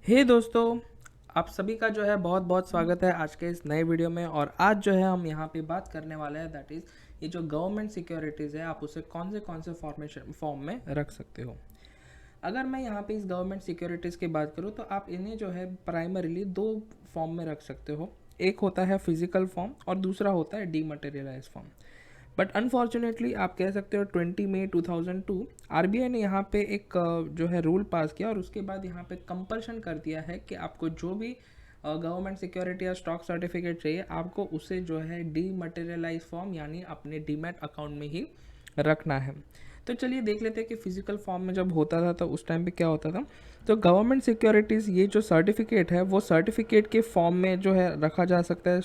हे दोस्तों, आप सभी का जो है बहुत बहुत स्वागत है आज के इस नए वीडियो में। और आज जो है हम यहाँ पे बात करने वाले हैं दैट इज़ ये जो गवर्नमेंट सिक्योरिटीज़ है आप उसे कौन से फॉर्म में रख सकते हो। अगर मैं यहाँ पे इस गवर्नमेंट सिक्योरिटीज़ की बात करूँ तो आप इन्हें जो है प्राइमरीली दो फॉर्म में रख सकते हो। एक होता है फिजिकल फॉर्म और दूसरा होता है डीमटेरियलाइज फॉर्म। बट अनफॉर्चुनेटली आप कह सकते हो 20 मई 2002 आरबीआई ने यहाँ पे एक जो है रूल पास किया और उसके बाद यहाँ पे कंपल्शन कर दिया है कि आपको जो भी गवर्नमेंट सिक्योरिटी या स्टॉक सर्टिफिकेट चाहिए आपको उसे जो है डीमटेरियलाइज फॉर्म यानी अपने डीमैट अकाउंट में ही रखना है। तो चलिए देख लेते हैं कि फिजिकल फॉर्म में जब होता था तो उस टाइम पे क्या होता था। तो गवर्नमेंट सिक्योरिटीज़ ये जो सर्टिफिकेट है वो सर्टिफिकेट के फॉर्म में जो है रखा जा सकता है,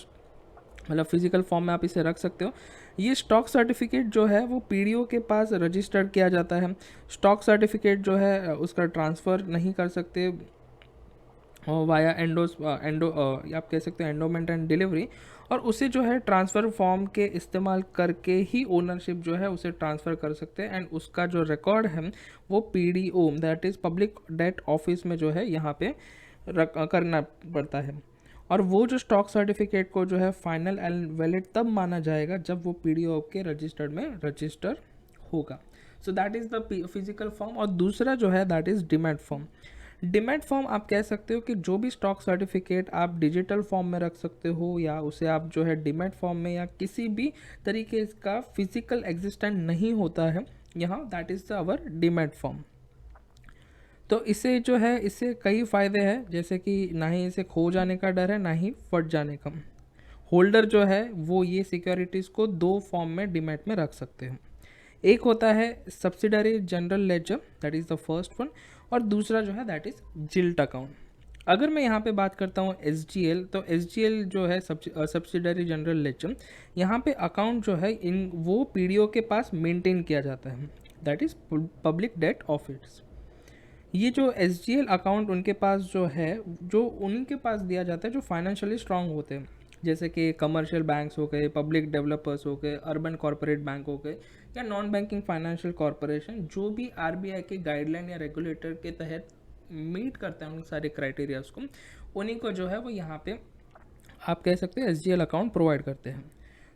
मतलब फिजिकल फॉर्म में आप इसे रख सकते हो। ये स्टॉक सर्टिफिकेट जो है वो पीडीओ के पास रजिस्टर्ड किया जाता है। स्टॉक सर्टिफिकेट जो है उसका ट्रांसफ़र नहीं कर सकते वाया एंडो या आप कह सकते हैं एंडोमेंट एंड डिलीवरी, और उसे जो है ट्रांसफ़र फॉर्म के इस्तेमाल करके ही ओनरशिप जो है उसे ट्रांसफ़र कर सकते हैं। एंड उसका जो रिकॉर्ड है वो PDO that is public debt office में जो है यहाँ पे करना पड़ता है। और वो जो स्टॉक सर्टिफिकेट को जो है फाइनल एंड वैलिड तब माना जाएगा जब वो पीडीओ के रजिस्टर्ड में रजिस्टर होगा। So that is the physical form. और दूसरा जो है that is demat form. Demat form आप कह सकते हो कि जो भी स्टॉक सर्टिफिकेट आप डिजिटल फॉर्म में रख सकते हो या उसे आप जो है डिमैट फॉर्म में या किसी भी तरीके का फिजिकल एग्जिस्टेंट नहीं होता है यहाँ, that is the our demat form. तो इसे जो है इससे कई फ़ायदे हैं, जैसे कि ना ही इसे खो जाने का डर है ना ही फट जाने का। होल्डर जो है वो ये सिक्योरिटीज़ को दो फॉर्म में डिमैट में रख सकते हैं। एक होता है subsidiary general ledger that is the first one, और दूसरा जो है दैट इज़ जिल्ट अकाउंट। अगर मैं यहाँ पे बात करता हूँ एस तो एस जो है सब्सिडरी जनरल लेजर, यहाँ पे अकाउंट जो है इन वो पीडीओ के पास मेंटेन किया जाता है that is public debt office. ये जो एस अकाउंट उनके पास जो है जो उन्हीं के पास दिया जाता है जो फाइनेंशियली स्ट्रांग होते हैं, जैसे कि कमर्शियल बैंक्स हो गए, पब्लिक डेवलपर्स हो गए, अर्बन कॉरपोरेट बैंक हो गए, या नॉन बैंकिंग फाइनेंशियल कॉरपोरेशन जो भी आरबीआई के गाइडलाइन या रेगुलेटर के तहत मीट करते हैं उन सारे क्राइटेरियाज को, उन्हीं को जो है वो यहाँ पे आप कह सकते हैं एस अकाउंट प्रोवाइड करते हैं।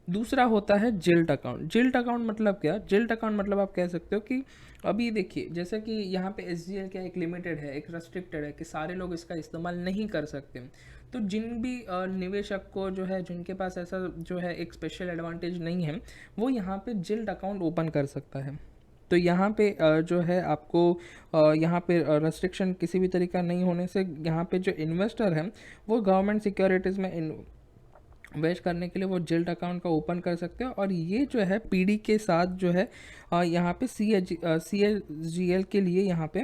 दूसरा होता है जिल्ट अकाउंट। जिल्ट अकाउंट मतलब क्या? जिल्ट अकाउंट मतलब आप कह सकते हो कि अभी देखिए जैसे कि यहाँ पे एस क्या एक लिमिटेड है, एक रेस्ट्रिक्टेड है कि सारे लोग इसका इस्तेमाल नहीं कर सकते। तो जिन भी निवेशक को जो है जिनके पास ऐसा जो है एक स्पेशल एडवांटेज नहीं है वो यहाँ पे जिल्ट अकाउंट ओपन कर सकता है। तो यहाँ पे जो है आपको यहाँ पे रेस्ट्रिक्शन किसी भी तरीका नहीं होने से यहाँ पे जो इन्वेस्टर हैं वो गवर्नमेंट सिक्योरिटीज़ में इन्वेस्ट करने के लिए वो जिल्ट अकाउंट का ओपन कर सकते हैं। और ये जो है पीडी के साथ जो है यहाँ पे सी एच जी एल के लिए यहाँ पे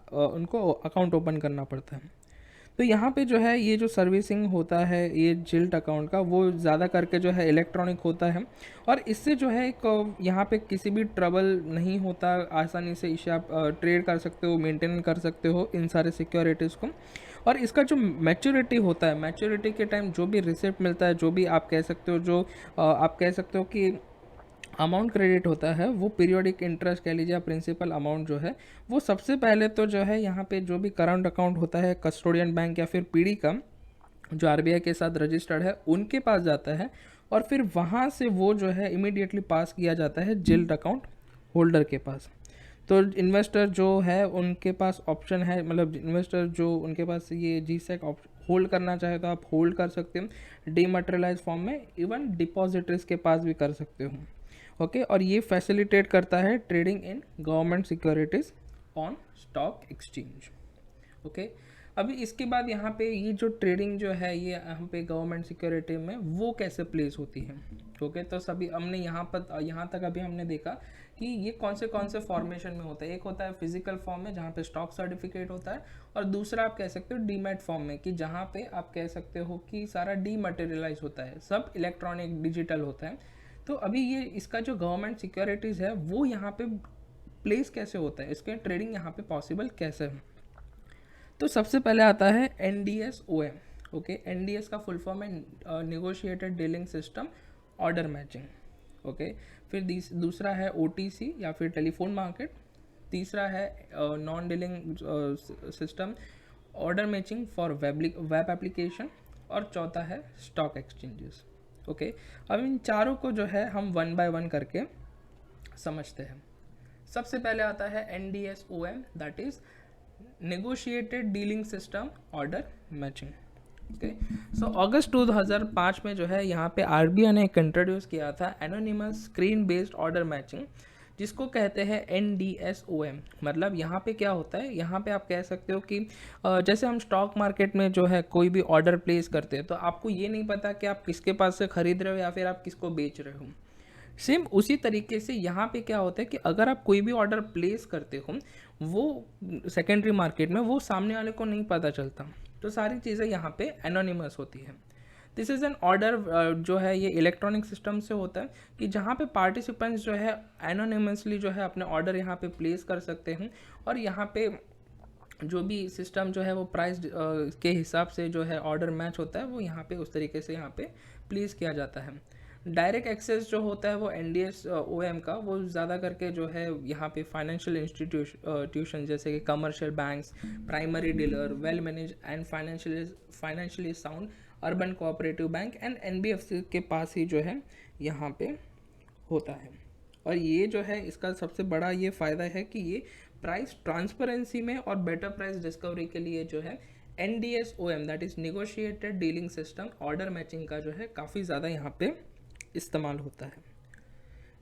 उनको अकाउंट ओपन करना पड़ता है। तो यहाँ पे जो है ये जो सर्विसिंग होता है ये जिल्ट अकाउंट का वो ज़्यादा करके जो है इलेक्ट्रॉनिक होता है, और इससे जो है एक यहाँ पे किसी भी ट्रबल नहीं होता, आसानी से इसे आप ट्रेड कर सकते हो, मेंटेन कर सकते हो इन सारे सिक्योरिटीज़ को। और इसका जो मैच्योरिटी होता है, मैच्योरिटी के टाइम जो भी रिसिप्ट मिलता है, जो भी आप कह सकते हो जो आप कह सकते हो कि अमाउंट क्रेडिट होता है, वो पीरियोडिक इंटरेस्ट कह लीजिए, प्रिंसिपल अमाउंट जो है वो सबसे पहले तो जो है यहाँ पे जो भी करंट अकाउंट होता है कस्टोडियन बैंक या फिर पीडी का जो आरबीआई के साथ रजिस्टर्ड है उनके पास जाता है, और फिर वहाँ से वो जो है इमीडिएटली पास किया जाता है जिल्ट अकाउंट होल्डर के पास। तो इन्वेस्टर जो है उनके पास ऑप्शन है, मतलब इन्वेस्टर जो उनके पास ये जी सेक होल्ड करना चाहे तो आप होल्ड कर सकते हैं डीमटेरियलाइज फॉर्म में, इवन डिपॉजिटरीज के पास भी कर सकते हो। ओके और ये फैसिलिटेट करता है trading in government securities on stock exchange. Okay अभी इसके बाद यहाँ पे ये जो ट्रेडिंग जो है ये यहाँ पे गवर्नमेंट सिक्योरिटी में वो कैसे प्लेस होती है। ओके तो सभी हमने यहाँ तक अभी हमने देखा कि ये कौन से फॉर्मेशन में होता है। एक होता है फिजिकल फॉर्म में जहाँ पे स्टॉक सर्टिफिकेट होता है, और दूसरा आप कह सकते हो डीमैट फॉर्म में कि जहाँ पे आप कह सकते हो कि सारा डीमटेरियलाइज होता है, सब इलेक्ट्रॉनिक डिजिटल होता है। तो अभी ये इसका जो गवर्नमेंट सिक्योरिटीज़ है वो यहाँ पे प्लेस कैसे होता है, इसके ट्रेडिंग यहाँ पे पॉसिबल कैसे है। तो सबसे पहले आता है NDS-OM। ओके NDS का फुल फॉर्म है negotiated dealing system order matching. Okay फिर दूसरा है OTC या फिर टेलीफोन मार्केट। तीसरा है non dealing system order matching for web application, और चौथा है स्टॉक एक्सचेंजेस। ओके, अब इन चारों को जो है हम वन बाय वन करके समझते हैं। सबसे पहले आता है NDSOM, that is negotiated dealing system order matching. Okay, so अगस्त 2005 में जो है यहाँ पे RBI ने एक इंट्रोड्यूस किया था anonymous screen based order matching, जिसको कहते हैं NDSOM। मतलब यहाँ पे क्या होता है, यहाँ पे आप कह सकते हो कि जैसे हम स्टॉक मार्केट में जो है कोई भी ऑर्डर प्लेस करते हैं तो आपको ये नहीं पता कि आप किसके पास से खरीद रहे हो या फिर आप किसको बेच रहे हो। सेम उसी तरीके से यहाँ पे क्या होता है कि अगर आप कोई भी ऑर्डर प्लेस करते हो वो सेकेंडरी मार्केट में, वो सामने वाले को नहीं पता चलता, तो सारी चीज़ें यहाँ पे एनोनिमस होती है। दिस इज़ एन ऑर्डर जो है ये इलेक्ट्रॉनिक सिस्टम से होता है कि जहाँ पे पार्टिसिपेंट्स जो है एनोनिमसली जो है अपने ऑर्डर यहाँ पे प्लेस कर सकते हैं, और यहाँ पे जो भी सिस्टम जो है वो प्राइस के हिसाब से जो है ऑर्डर मैच होता है, वो यहाँ पे उस तरीके से यहाँ पे प्लेस किया जाता है। डायरेक्ट एक्सेस जो होता है वो NDSOM का, वो ज़्यादा करके जो है यहाँ पे फाइनेंशियल इंस्टीट्यूशन जैसे कि commercial banks, primary dealer, well manage and financially sound urban cooperative bank and NBFC के पास ही जो है यहाँ पे होता है। और ये जो है इसका सबसे बड़ा ये फ़ायदा है कि ये प्राइस ट्रांसपेरेंसी में और बेटर प्राइस डिस्कवरी के लिए जो है NDSOM that is negotiated dealing system order matching का जो है काफ़ी ज़्यादा यहाँ पे इस्तेमाल होता है।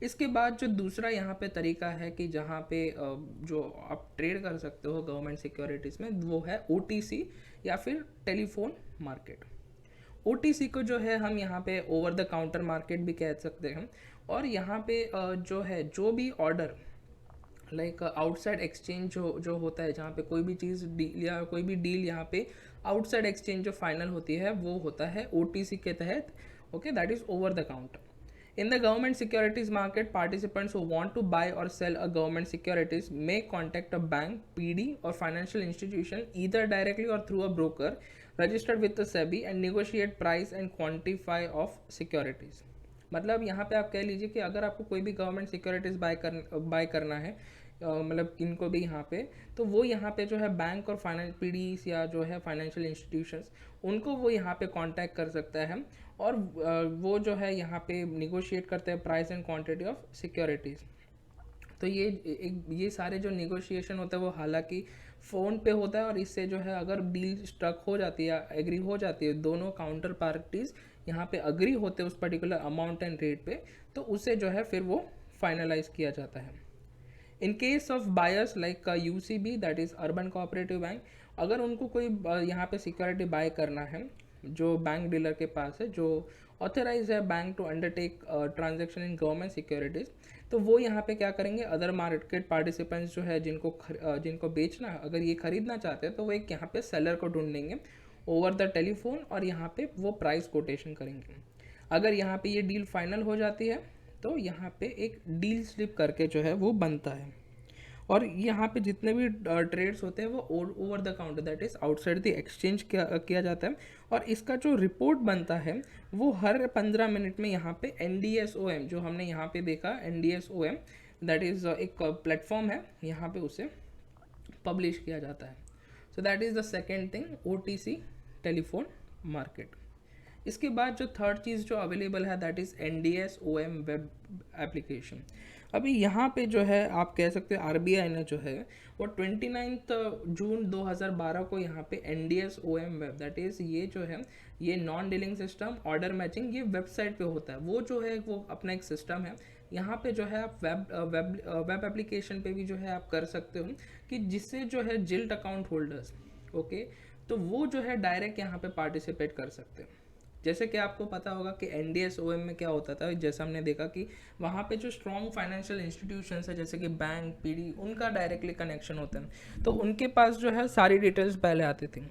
इसके बाद जो दूसरा यहाँ पे तरीका है कि जहाँ पे जो आप ट्रेड कर सकते हो गवर्नमेंट सिक्योरिटीज़ में, वो है OTC या फिर टेलीफोन मार्केट। OTC को जो है हम यहाँ पे ओवर द काउंटर मार्केट भी कह सकते हैं। और यहाँ पे जो है जो भी ऑर्डर लाइक आउटसाइड एक्सचेंज जो होता है, जहाँ पे कोई भी चीज़ डील या कोई भी डील यहाँ पे आउटसाइड एक्सचेंज जो फाइनल होती है वो होता है OTC के तहत। Okay, that is over the counter. In the government securities market, participants who want to buy or sell a government securities may contact a bank, PD or financial institution either directly or through a broker registered with the SEBI and negotiate price and quantify of securities. मतलब यहाँ पे आप कह लीजिए कि अगर आपको कोई भी गवर्नमेंट सिक्योरिटीज़ बाय करना है, मतलब किनको भी यहाँ पे, तो वो यहाँ पे जो है बैंक और फाइनेंस PDs या जो है फाइनेंशियल इंस्टीट्यूशंस, उनको वो यहाँ पे कांटेक्ट कर सकता है, और वो जो है यहाँ पे निगोशिएट करते हैं price and quantity of securities. तो ये सारे जो निगोशिएशन होता है वो हालांकि फ़ोन पे होता है, और इससे जो है अगर डील स्ट्रक हो जाती है या एग्री हो जाती है, दोनों काउंटर पार्टीज यहाँ पे अग्री होते हैं उस पर्टिकुलर अमाउंट एंड रेट पे, तो उससे जो है फिर वो फाइनलाइज किया जाता है। In case of buyers like UCB that is urban cooperative bank, अगर उनको कोई यहाँ पे सिक्योरिटी बाय करना है जो बैंक डीलर के पास है, जो ऑथराइज है bank to undertake transaction in government securities, तो वो यहाँ पे क्या करेंगे, अदर मार्केट पार्टिसिपेंट्स जो है जिनको बेचना, अगर ये खरीदना चाहते हैं तो वो एक यहाँ पे सेलर को ढूंढेंगे ओवर द टेलीफोन, और यहाँ पे वो प्राइस कोटेशन करेंगे। अगर यहाँ पे ये डील फाइनल हो जाती है तो यहाँ पे एक डील स्लिप करके जो है वो बनता है, और यहाँ पे जितने भी ट्रेड्स होते हैं वो over the counter that is outside the exchange किया जाता है, और इसका जो रिपोर्ट बनता है वो हर 15 मिनट में यहाँ पे NDSOM जो हमने यहाँ पे देखा, NDSOM दैट इज़ एक प्लेटफॉर्म है, यहाँ पे उसे पब्लिश किया जाता है। So that is the second thing, OTC telephone market. इसके बाद जो थर्ड चीज़ जो अवेलेबल है that is NDSOM web application. अभी यहाँ पे जो है आप कह सकते हैं RBI ने जो है वो 29 जून 2012 को यहाँ पे NDSOM वेब दैट इज़ ये जो है ये non dealing system order matching ये वेबसाइट पे होता है, वो जो है वो अपना एक सिस्टम है। यहाँ पे जो है आप वेब एप्लीकेशन पे भी जो है आप कर सकते हो कि जिससे जो है जिल्ट अकाउंट होल्डर्स, ओके, तो वो जो है डायरेक्ट यहाँ पे पार्टिसिपेट कर सकते हैं। जैसे कि आपको पता होगा कि NDSOM में क्या होता था, जैसा हमने देखा कि वहाँ पे जो स्ट्रॉन्ग फाइनेंशियल इंस्टीट्यूशंस है जैसे कि बैंक, PD, उनका डायरेक्टली कनेक्शन होता है, तो उनके पास जो है सारी डिटेल्स पहले आती थी।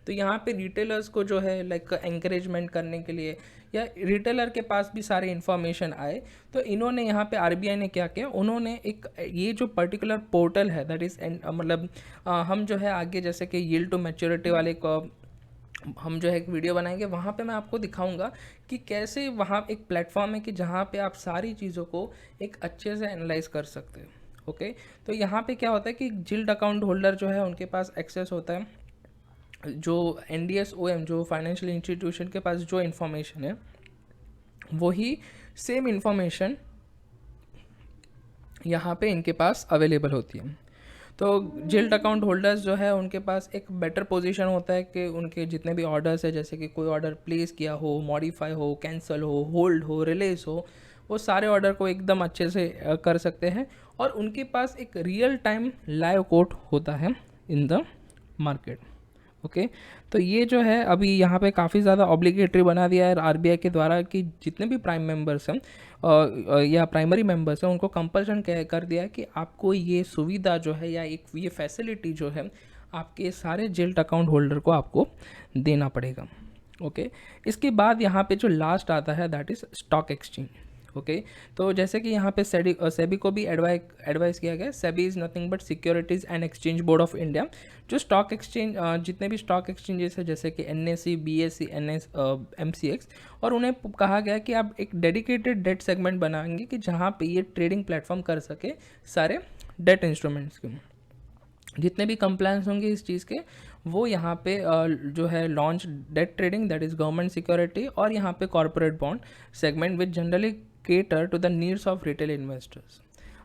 तो यहाँ पे रिटेलर्स को जो है लाइक एंकरेजमेंट करने के लिए या रिटेलर के पास भी सारे इन्फॉर्मेशन आए, तो इन्होंने यहाँ पे RBI ने क्या किया, उन्होंने एक ये जो पर्टिकुलर पोर्टल है दैट इज़ मतलब हम जो है आगे जैसे कि यील्ड टू मैच्योरिटी वाले को हम जो है एक वीडियो बनाएंगे, वहाँ पे मैं आपको दिखाऊंगा कि कैसे वहाँ एक प्लेटफॉर्म है कि जहाँ पे आप सारी चीज़ों को एक अच्छे से एनालाइज कर सकते हो। ओके, तो यहाँ पे क्या होता है कि जिल्ड अकाउंट होल्डर जो है उनके पास एक्सेस होता है जो NDSOM जो फाइनेंशियल इंस्टीट्यूशन के पास जो इन्फॉर्मेशन है वही सेम इन्फॉर्मेशन यहाँ पे इनके पास अवेलेबल होती है। तो जिल्ट अकाउंट होल्डर्स जो है उनके पास एक बेटर पोजीशन होता है कि उनके जितने भी ऑर्डर्स है, जैसे कि कोई ऑर्डर प्लेस किया हो, मॉडिफाई हो, कैंसिल हो, होल्ड हो, रिलीज हो, वो सारे ऑर्डर को एकदम अच्छे से कर सकते हैं। और उनके पास एक रियल टाइम लाइव कोट होता है इन द मार्केट। ओके तो ये जो है अभी यहाँ पे काफ़ी ज़्यादा ऑब्लिगेटरी बना दिया है RBI के द्वारा कि जितने भी प्राइम मेंबर्स हैं या प्राइमरी मेंबर्स हैं उनको कंपल्सन कर दिया है कि आपको ये सुविधा जो है या एक ये फैसिलिटी जो है आपके सारे जिल्ट अकाउंट होल्डर को आपको देना पड़ेगा। ओके इसके बाद यहाँ पे जो लास्ट आता है that is stock exchange. Okay तो जैसे कि यहाँ पे सेबी को भी एडवाइस किया गया। SEBI is nothing but securities and exchange board of India. जो स्टॉक एक्सचेंज जितने भी स्टॉक एक्सचेंजेस है जैसे कि NSE, BSE, MCX, और उन्हें कहा गया कि आप एक डेडिकेटेड डेट सेगमेंट बनाएंगे कि जहाँ पे ये ट्रेडिंग प्लेटफॉर्म कर सके सारे डेट इंस्ट्रूमेंट्स के। जितने भी कंप्लायंस होंगे इस चीज़ के वो यहाँ पे जो है launch debt trading that is government security, और यहाँ पे corporate bond segment which generally cater to the needs of retail investors.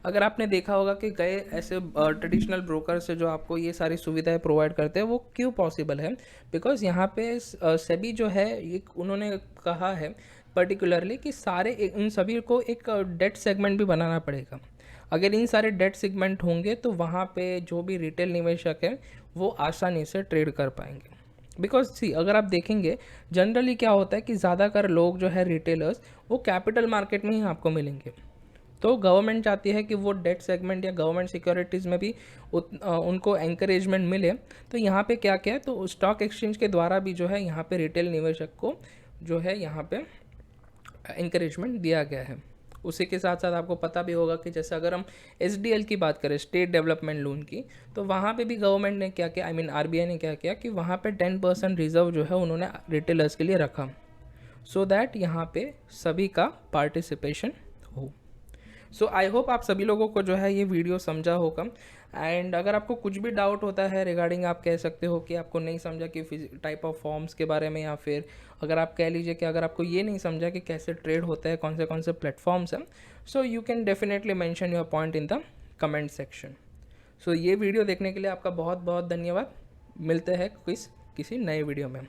अगर आपने देखा होगा कि कई ऐसे ट्रेडिशनल ब्रोकर्स है जो आपको ये सारी सुविधाएं प्रोवाइड करते हैं, वो क्यों पॉसिबल है? बिकॉज यहाँ पे सेबी जो है एक उन्होंने कहा है पर्टिकुलरली कि सारे उन सभी को एक डेट सेगमेंट भी बनाना पड़ेगा। अगर इन सारे डेट सेगमेंट होंगे तो वहाँ पे जो भी रिटेल निवेशक हैं वो आसानी से ट्रेड कर पाएंगे। बिकॉज सी अगर आप देखेंगे जनरली क्या होता है कि ज़्यादातर लोग जो है रिटेलर्स वो कैपिटल मार्केट में ही आपको मिलेंगे। तो गवर्नमेंट चाहती है कि वो डेट सेगमेंट या गवर्नमेंट सिक्योरिटीज़ में भी उनको एंकरेजमेंट मिले। तो यहाँ पे क्या क्या है, तो स्टॉक एक्सचेंज के द्वारा भी जो है यहाँ पे रिटेल निवेशक को जो है यहाँ पे एंकरेजमेंट दिया गया है। उसी के साथ साथ आपको पता भी होगा कि जैसे अगर हम SDL की बात करें, स्टेट डेवलपमेंट लोन की, तो वहाँ पे भी गवर्नमेंट ने क्या किया, RBI ने क्या किया कि वहाँ पे 10% रिजर्व जो है उन्होंने रिटेलर्स के लिए रखा, सो दैट यहाँ पे सभी का पार्टिसिपेशन हो। सो आई होप आप सभी लोगों को जो है ये वीडियो समझा होगा। एंड अगर आपको कुछ भी डाउट होता है रिगार्डिंग, आप कह सकते हो कि आपको नहीं समझा कि टाइप ऑफ फॉर्म्स के बारे में, या फिर अगर आप कह लीजिए कि अगर आपको ये नहीं समझा कि कैसे ट्रेड होता है, कौन से प्लेटफॉर्म्स हैं, so you can definitely mention your point in the comment section. So ये वीडियो देखने के लिए आपका बहुत बहुत धन्यवाद। मिलते हैं किसी नए वीडियो में।